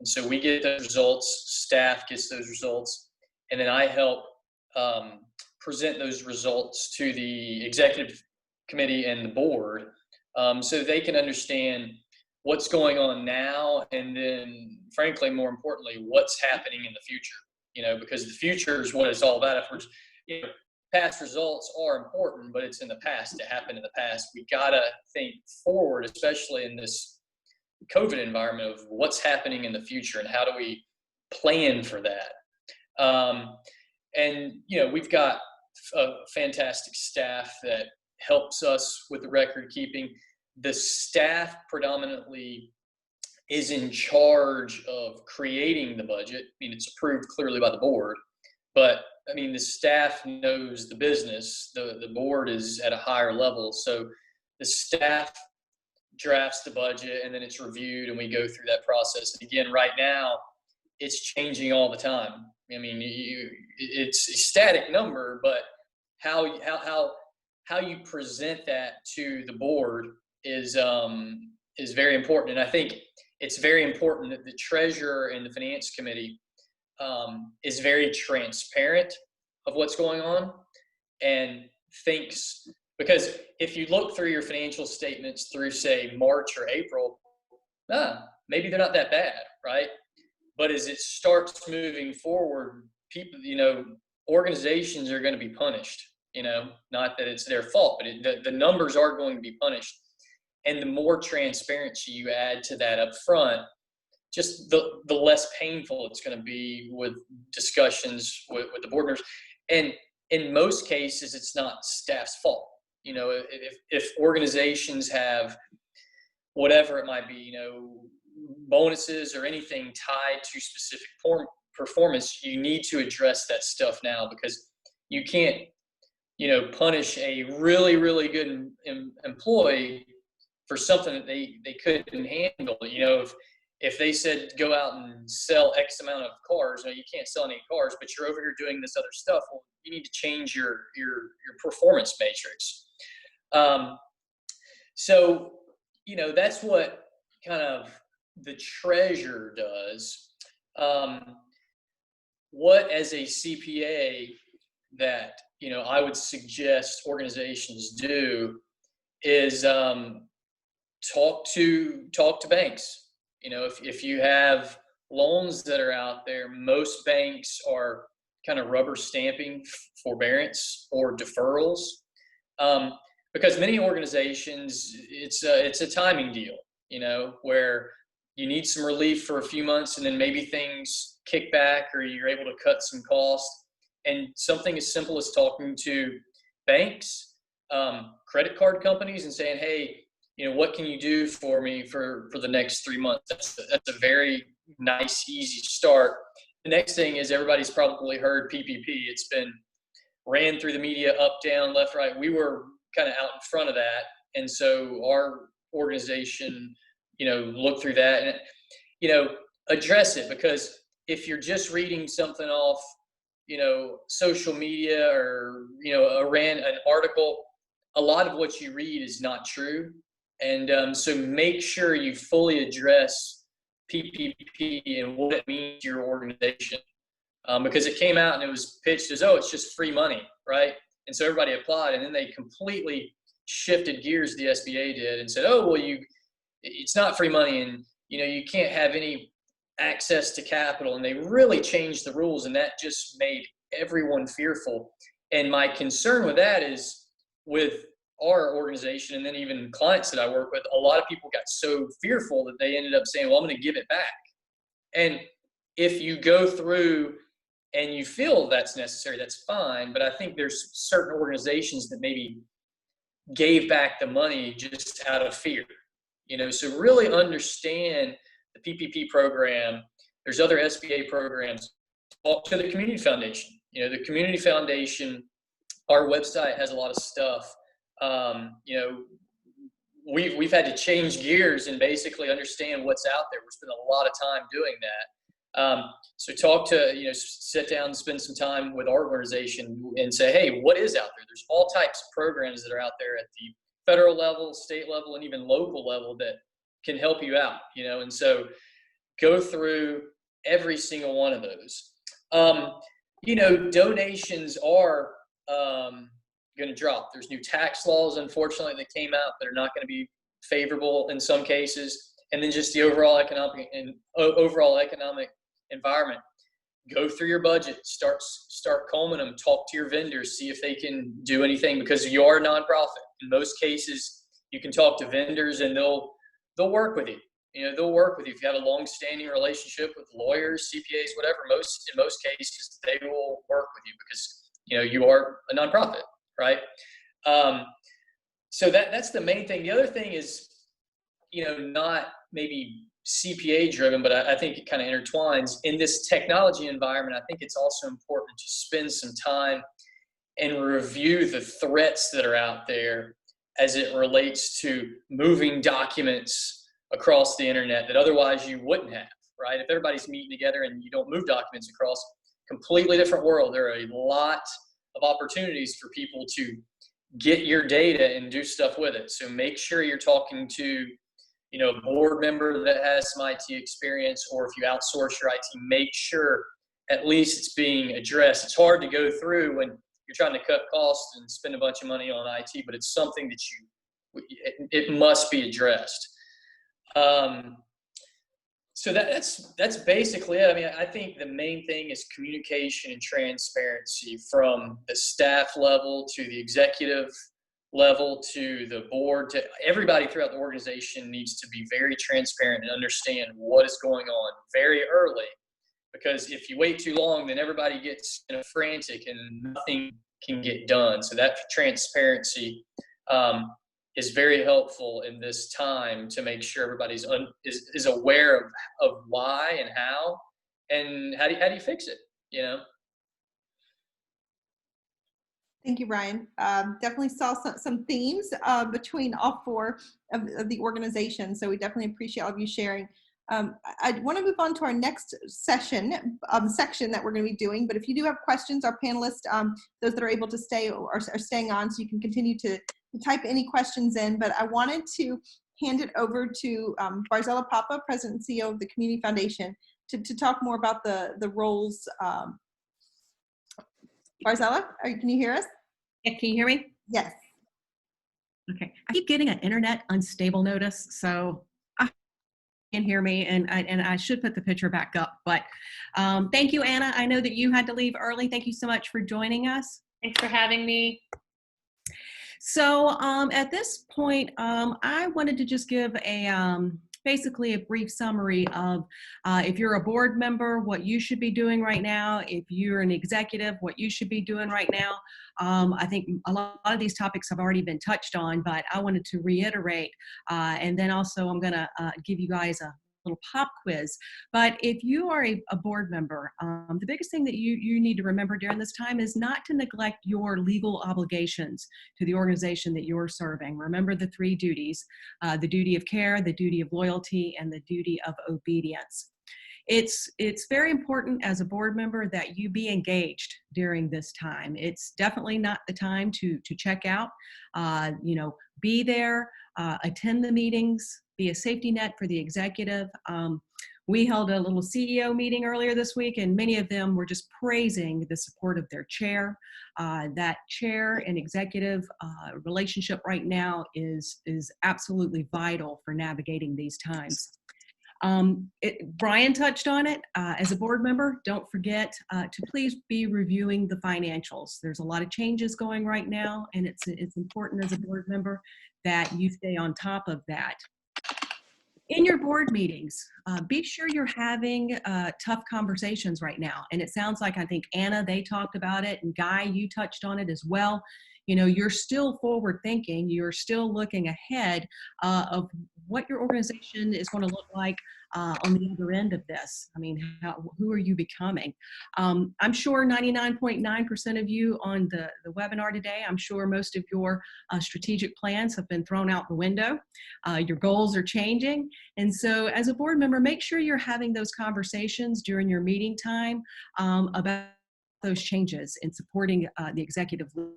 And so we get those results, staff gets those results, and then I help present those results to the executive committee and the board so they can understand what's going on now, and then, frankly, more importantly, what's happening in the future. Because the future is what it's all about. If we're, past results are important, but it's in the past. It happened in the past. We gotta think forward, especially in this COVID environment, of what's happening in the future and how do we plan for that. And we've got a fantastic staff that helps us with the record keeping. The staff predominantly is in charge of creating the budget. It's approved clearly by the board, but the staff knows the business. The board is at a higher level. So the staff drafts the budget, and then it's reviewed, and we go through that process. And again, right now, it's changing all the time. It's a static number, but how you present that to the board is very important. And I think it's very important that the treasurer and the finance committee is very transparent of what's going on, and thinks, because if you look through your financial statements through, say, March or April, maybe they're not that bad, right? But as it starts moving forward, people, organizations are going to be punished. Not that it's their fault, but the numbers are going to be punished. And the more transparency you add to that up front, just the less painful it's going to be with discussions with the board members. And in most cases, it's not staff's fault. If organizations have whatever it might be, bonuses or anything tied to specific performance, you need to address that stuff now, because you can't, punish a really, really good employee for something that they couldn't handle. If they said go out and sell X amount of cars, you can't sell any cars, but you're over here doing this other stuff. Well, you need to change your performance matrix. So that's what kind of the treasurer does. What, as a CPA, that I would suggest organizations do is talk to banks. If you have loans that are out there, most banks are kind of rubber stamping forbearance or deferrals, because many organizations, it's a timing deal, where you need some relief for a few months, and then maybe things kick back, or you're able to cut some costs. And something as simple as talking to banks, credit card companies, and saying, hey, what can you do for me for the next 3 months? That's a very nice, easy start. The next thing is, everybody's probably heard PPP. It's been ran through the media, up, down, left, right. We were kind of out in front of that. And so our organization, looked through that and, address it. Because if you're just reading something off, social media, or, an article, a lot of what you read is not true. And so make sure you fully address PPP and what it means to your organization. Because it came out and it was pitched as, it's just free money, right? And so everybody applied, and then they completely shifted gears, the SBA did, and said, it's not free money, and you can't have any access to capital. And they really changed the rules, and that just made everyone fearful. And my concern with that is, with our organization, and then even clients that I work with, a lot of people got so fearful that they ended up saying, well, I'm going to give it back. And if you go through and you feel that's necessary, that's fine. But I think there's certain organizations that maybe gave back the money just out of fear. So really understand the PPP program. There's other SBA programs. Talk to the Community Foundation. The Community Foundation, our website has a lot of stuff. We've had to change gears and basically understand what's out there. We're spending a lot of time doing that. So talk to, sit down and spend some time with our organization and say, hey, what is out there? There's all types of programs that are out there at the federal level, state level, and even local level that can help you out, and so go through every single one of those. Donations are going to drop. There's new tax laws, unfortunately, that came out that are not going to be favorable in some cases, and then just the overall economic environment. Go through your budget, start combing them, talk to your vendors, see if they can do anything, because you are a nonprofit. In most cases, you can talk to vendors and they'll work with you. They'll work with you if you have a long-standing relationship with lawyers, CPAs, whatever. In most cases, they will work with you because you are a nonprofit, right? So that's the main thing. The other thing is, not maybe CPA driven, but I think it kind of intertwines in this technology environment. I think it's also important to spend some time and review the threats that are out there as it relates to moving documents across the internet that otherwise you wouldn't have, right? If everybody's meeting together and you don't move documents across, completely different world. There are a lot of opportunities for people to get your data and do stuff with it. So make sure you're talking to a board member that has some IT experience, or if you outsource your IT, make sure at least it's being addressed. It's hard to go through when you're trying to cut costs and spend a bunch of money on IT, but it's something that it must be addressed. So that's basically it. I mean, I think the main thing is communication and transparency from the staff level to the executive level to the board, to everybody throughout the organization needs to be very transparent and understand what is going on very early, because if you wait too long, then everybody gets frantic and nothing can get done. So that transparency is very helpful in this time to make sure everybody's is aware of why and how do you fix it, Thank you, Brian. Definitely saw some themes between all four of the organizations, so we definitely appreciate all of you sharing. I want to move on to our next section that we're going to be doing, but if you do have questions, our panelists, those that are able to stay are staying on, so you can continue to type any questions in, but I wanted to hand it over to Barzella Papa, President and CEO of the Community Foundation, to talk more about the roles. Barzella, can you hear us? Yeah, can you hear me? Yes. Okay. I keep getting an internet unstable notice, so I can't hear me, and I should put the picture back up. But thank you, Anna. I know that you had to leave early. Thank you so much for joining us. Thanks for having me. So at this point, I wanted to just give basically a brief summary of if you're a board member, what you should be doing right now. If you're an executive, what you should be doing right now. I think a lot of these topics have already been touched on, but I wanted to reiterate. And then also I'm going to give you guys a little pop quiz. But if you are a board member, the biggest thing that you need to remember during this time is not to neglect your legal obligations to the organization that you're serving. Remember the three duties: the duty of care, the duty of loyalty, and the duty of obedience. It's very important as a board member that you be engaged during this time. It's definitely not the time to check out. Be there, attend the meetings, be a safety net for the executive. We held a little CEO meeting earlier this week, and many of them were just praising the support of their chair. That chair and executive relationship right now is absolutely vital for navigating these times. Brian touched on it. As a board member, don't forget to please be reviewing the financials. There's a lot of changes going right now, and it's important as a board member that you stay on top of that. In your board meetings, be sure you're having tough conversations right now. And it sounds like, I think, Anna, they talked about it, and Guy, you touched on it as well. You're still forward thinking. You're still looking ahead of what your organization is going to look like on the other end of this. I mean, who are you becoming? I'm sure 99.9% of you on the webinar today, I'm sure most of your strategic plans have been thrown out the window. Your goals are changing. And so as a board member, make sure you're having those conversations during your meeting time about those changes and supporting the executive leadership.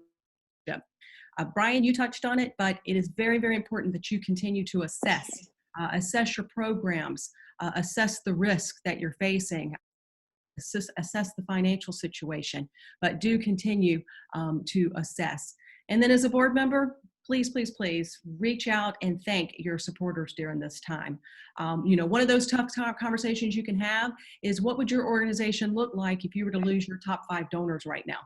Brian, you touched on it, but it is very, very important that you continue to assess your programs, assess the risk that you're facing, assess the financial situation, but do continue to assess. And then as a board member, please, please, please reach out and thank your supporters during this time. One of those tough conversations you can have is, what would your organization look like if you were to lose your top 5 donors right now?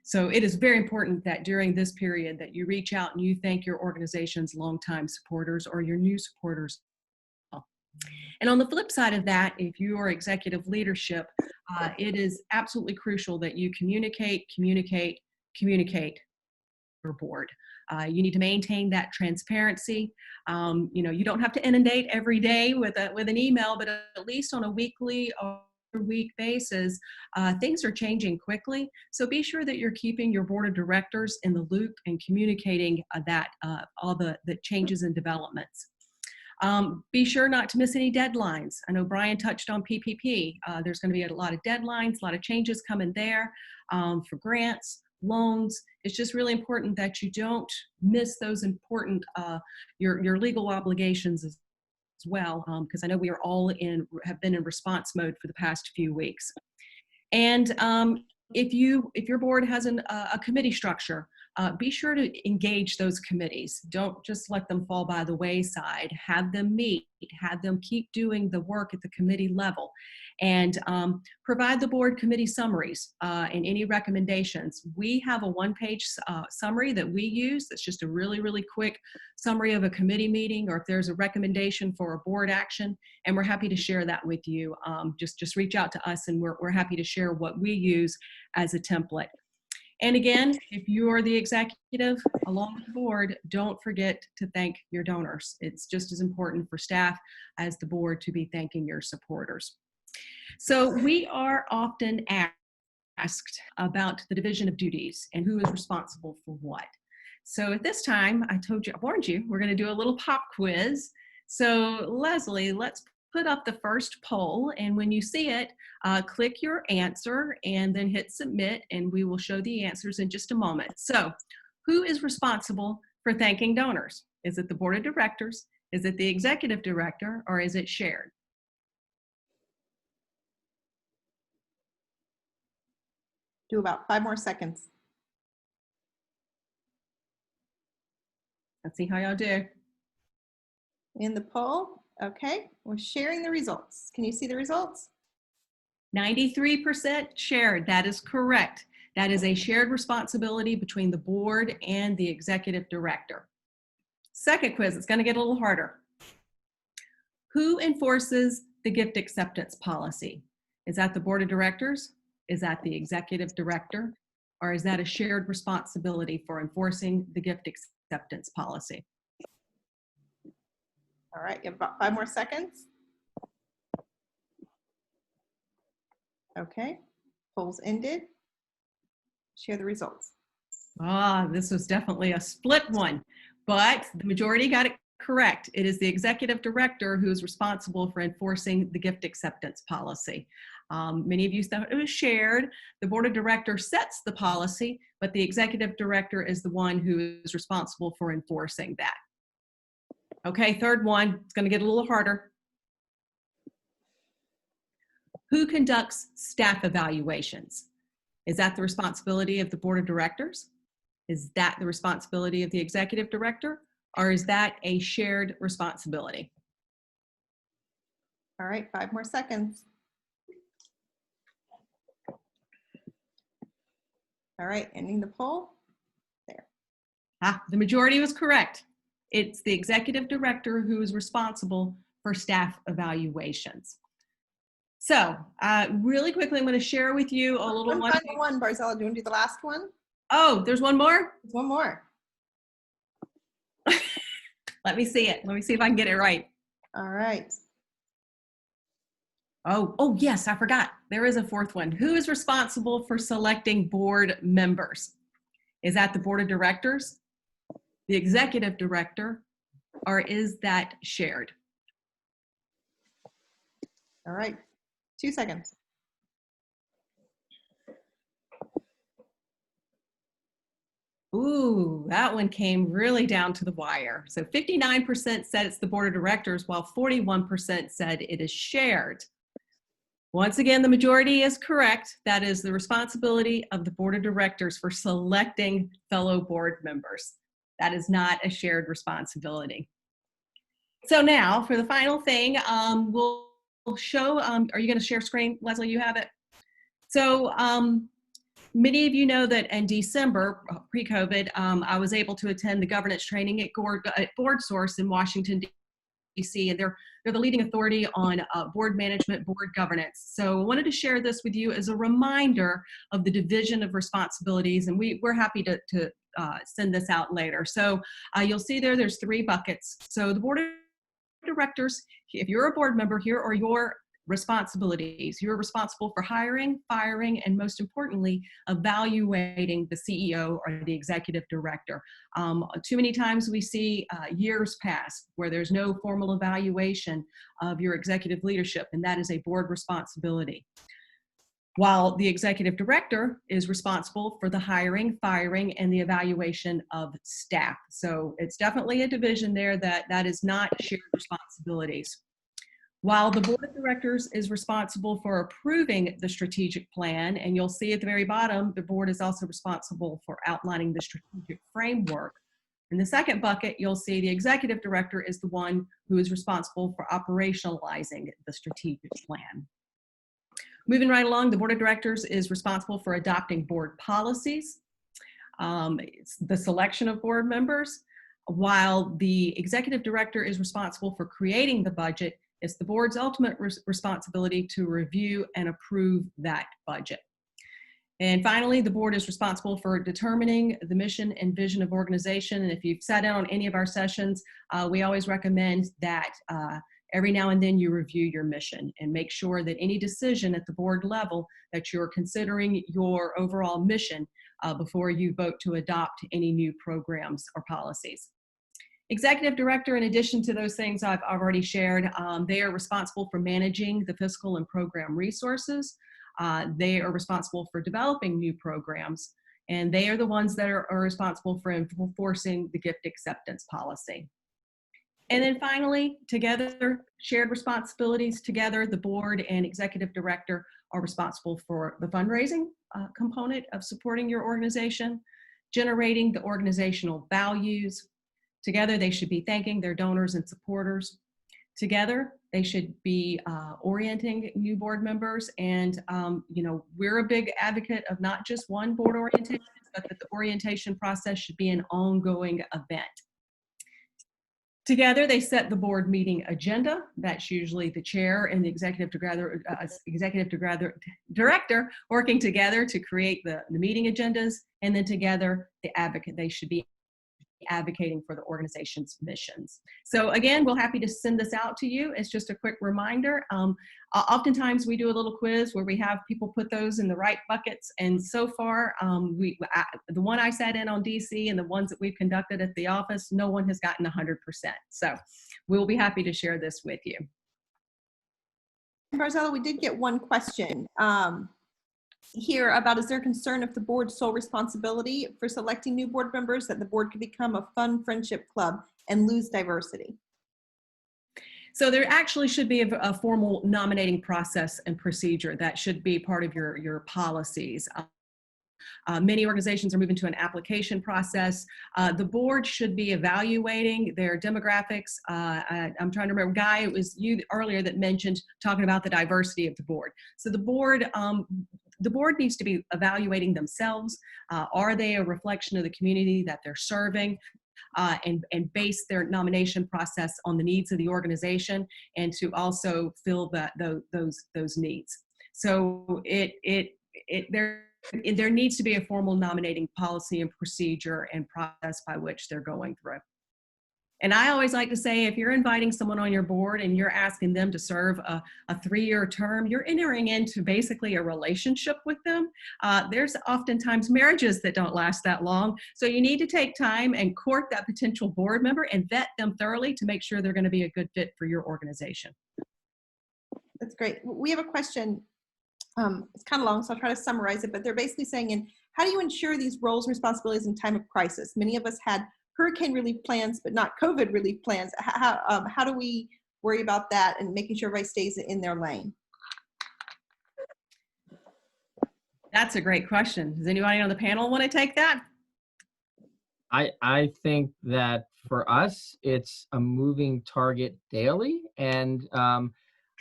So it is very important that during this period that you reach out and you thank your organization's longtime supporters or your new supporters. And on the flip side of that, if you are executive leadership, it is absolutely crucial that you communicate your board. You need to maintain that transparency. You don't have to inundate every day with an email, but at least on a weekly or week basis, things are changing quickly. So be sure that you're keeping your board of directors in the loop and communicating all the changes and developments. Be sure not to miss any deadlines. I know Brian touched on PPP. There's going to be a lot of deadlines, a lot of changes coming there for grants, loans. It's just really important that you don't miss those important, your legal obligations as well, because I know we are all have been in response mode for the past few weeks. And if your board has a committee structure, be sure to engage those committees. Don't just let them fall by the wayside. Have them meet, have them keep doing the work at the committee level, and provide the board committee summaries and any recommendations. We have a one-page summary that we use that's just a really, really quick summary of a committee meeting, or if there's a recommendation for a board action, and we're happy to share that with you. Just reach out to us and we're happy to share what we use as a template. And again, if you are the executive along with the board, don't forget to thank your donors. It's just as important for staff as the board to be thanking your supporters. So we are often asked about the division of duties and who is responsible for what. So at this time, I warned you, we're going to do a little pop quiz. So Leslie, let's put up the first poll, and when you see it, click your answer and then hit submit, and we will show the answers in just a moment. So who is responsible for thanking donors? Is it the board of directors? Is it the executive director, or is it shared? Do about 5 more seconds. Let's see how y'all do. In the poll, okay, we're sharing the results. Can you see the results? 93% shared, that is correct. That is a shared responsibility between the board and the executive director. Second quiz, it's going to get a little harder. Who enforces the gift acceptance policy? Is that the board of directors? Is that the executive director? Or is that a shared responsibility for enforcing the gift acceptance policy? All right, you have about 5 more seconds. Okay, polls ended. Share the results. This was definitely a split one, but the majority got it correct. It is the executive director who is responsible for enforcing the gift acceptance policy. Many of you thought it was shared. The board of directors sets the policy, but the executive director is the one who is responsible for enforcing that. Okay, third one, it's going to get a little harder. Who conducts staff evaluations? Is that the responsibility of the board of directors? Is that the responsibility of the executive director? Or is that a shared responsibility? All right, 5 more seconds. All right, ending the poll. There. The majority was correct. It's the executive director who is responsible for staff evaluations. So really quickly, I'm going to share with you a little one. Final one, Barzella. Do you want to do the last one? Oh, there's one more? There's one more. Let me see it. Let me see if I can get it right. All right. Oh, yes, I forgot. There is a fourth one. Who is responsible for selecting board members? Is that the board of directors, the executive director, or is that shared? All right, 2 seconds. Ooh, that one came really down to the wire. So 59% said it's the board of directors, while 41% said it is shared. Once again, the majority is correct. That is the responsibility of the board of directors for selecting fellow board members. That is not a shared responsibility. So now for the final thing, we'll show, are you going to share screen? Leslie, you have it. So many of you know that in December, pre-COVID, I was able to attend the governance training at Board Source in Washington, D.C., and they're the leading authority on board management, board governance. So I wanted to share this with you as a reminder of the division of responsibilities, and we're happy to send this out later. So you'll see there's 3 buckets. So the board of directors, if you're a board member, here are your responsibilities. You're responsible for hiring, firing, and most importantly, evaluating the CEO or the executive director. Too many times we see years pass where there's no formal evaluation of your executive leadership, and that is a board responsibility. While the executive director is responsible for the hiring, firing, and the evaluation of staff. So it's definitely a division there that is not shared responsibilities. While the board of directors is responsible for approving the strategic plan, and you'll see at the very bottom, the board is also responsible for outlining the strategic framework. In the second bucket, you'll see the executive director is the one who is responsible for operationalizing the strategic plan. Moving right along, the board of directors is responsible for adopting board policies, it's the selection of board members, while the executive director is responsible for creating the budget. It's the board's ultimate responsibility to review and approve that budget. And finally, the board is responsible for determining the mission and vision of organization. And if you've sat in on any of our sessions, we always recommend that every now and then you review your mission and make sure that any decision at the board level that you're considering your overall mission before you vote to adopt any new programs or policies. Executive director, in addition to those things I've already shared, they are responsible for managing the fiscal and program resources. They are responsible for developing new programs, and they are the ones that are responsible for enforcing the gift acceptance policy. And then finally, together, shared responsibilities together, the board and executive director are responsible for the fundraising component of supporting your organization, generating the organizational values. Together, they should be thanking their donors and supporters. Together, they should be orienting new board members. And, you know, we're a big advocate of not just one board orientation, but that the orientation process should be an ongoing event. Together, they set the board meeting agenda. That's usually the chair and the executive director working together to create the meeting agendas. And then together, the advocate, they should be advocating for the organization's missions. So again, we're happy to send this out to you. It's just a quick reminder. Oftentimes we do a little quiz where we have people put those in the right buckets. And so far, the one I sat in on DC and the ones that we've conducted at the office, no one has gotten 100%. So we'll be happy to share this with you. Barzella, we did get one question here about, is there concern if the board's sole responsibility for selecting new board members that the board could become a fun friendship club and lose diversity? So there actually should be a formal nominating process and procedure that should be part of your policies. Many organizations are moving to an application process. The board should be evaluating their demographics. I'm trying to remember, Guy, it was you earlier that mentioned talking about the diversity of the board. So the board needs to be evaluating themselves. Are they a reflection of the community that they're serving? And base their nomination process on the needs of the organization and to also fill those needs. So there needs to be a formal nominating policy and procedure and process by which they're going through. And I always like to say, if you're inviting someone on your board and you're asking them to serve a 3-year term, you're entering into basically a relationship with them. There's oftentimes marriages that don't last that long. So you need to take time and court that potential board member and vet them thoroughly to make sure they're going to be a good fit for your organization. That's great. We have a question. It's kind of long, so I'll try to summarize it, but they're basically saying, how do you ensure these roles and responsibilities in time of crisis? Many of us had hurricane relief plans, but not COVID relief plans. How do we worry about that and making sure everybody stays in their lane? That's a great question. Does anybody on the panel want to take that? I think that for us, it's a moving target daily. And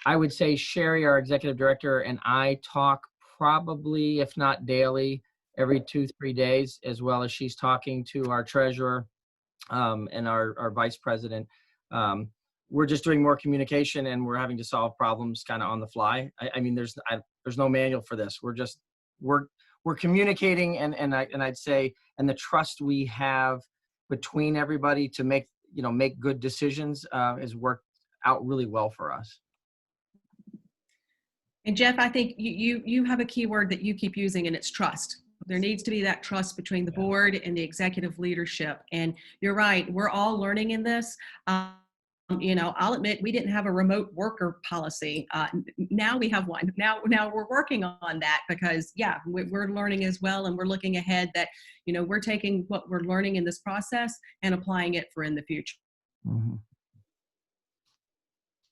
I would say Sherry, our executive director, and I talk probably, if not daily, every 2-3 days, as well as she's talking to our treasurer and our vice president. We're just doing more communication, and we're having to solve problems kind of on the fly. I mean, there's no manual for this. We're communicating, and I'd say, and the trust we have between everybody to make good decisions has worked out really well for us. And Jeff, I think you have a key word that you keep using, and it's trust. There needs to be that trust between the board and the executive leadership. And you're right, we're all learning in this. I'll admit we didn't have a remote worker policy. Now we have one. Now we're working on that because we're learning as well, and we're looking ahead that we're taking what we're learning in this process and applying it for in the future. Mm-hmm.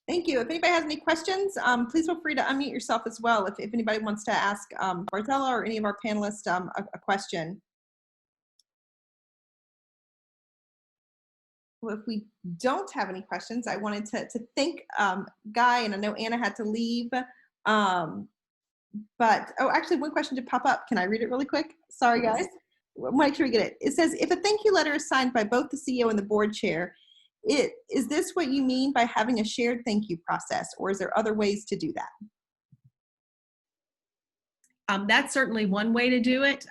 Thank you. If anybody has any questions, please feel free to unmute yourself as well. If anybody wants to ask Barzella or any of our panelists a question. Well, if we don't have any questions, I wanted to thank Guy, and I know Anna had to leave. Actually, one question did pop up. Can I read it really quick? Sorry, guys. Make sure we get it. It says, if a thank you letter is signed by both the CEO and the board chair, is this what you mean by having a shared thank you process, or is there other ways to do that? That's certainly one way to do it.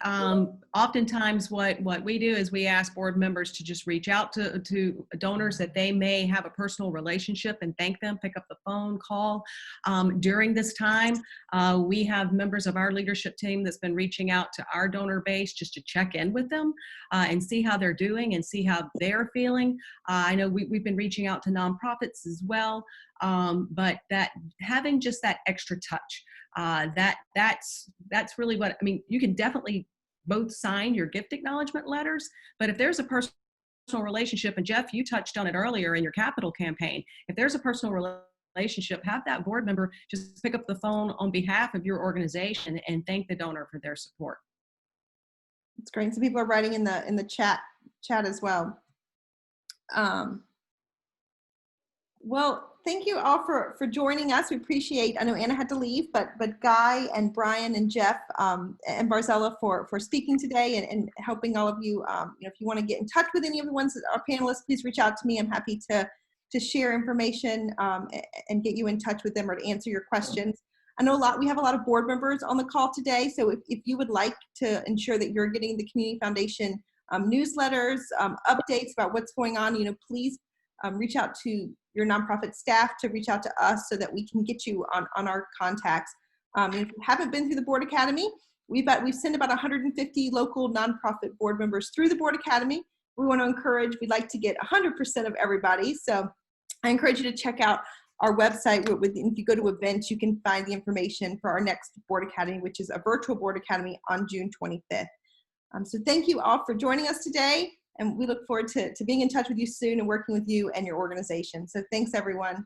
Oftentimes what we do is we ask board members to just reach out to donors that they may have a personal relationship and thank them, pick up the phone, call. During this time, we have members of our leadership team that's been reaching out to our donor base just to check in with them and see how they're doing and see how they're feeling. I know we've been reaching out to nonprofits as well, but that having just that extra touch, that's really what, I mean, you can definitely both sign your gift acknowledgement letters, but if there's a personal relationship, and Jeff, you touched on it earlier in your capital campaign, if there's a personal relationship, have that board member just pick up the phone on behalf of your organization and thank the donor for their support. It's great. Some people are writing in the chat as well. Well, thank you all for joining us. We appreciate, I know Anna had to leave, but Guy and Brian and Jeff and Barzella for speaking today and helping all of you. If you want to get in touch with any of the ones that are panelists, please reach out to me. I'm happy to share information and get you in touch with them or to answer your questions. I know we have a lot of board members on the call today, so if you would like to ensure that you're getting the Community Foundation newsletters, updates about what's going on, please reach out to your nonprofit staff to reach out to us so that we can get you on our contacts. If you haven't been through the Board Academy, we've sent about 150 local nonprofit board members through the Board Academy. We want to encourage, we'd like to get 100% of everybody. So I encourage you to check out our website. If you go to events, you can find the information for our next Board Academy, which is a virtual Board Academy on June 25th. So thank you all for joining us today. And we look forward to being in touch with you soon and working with you and your organization. So thanks, everyone.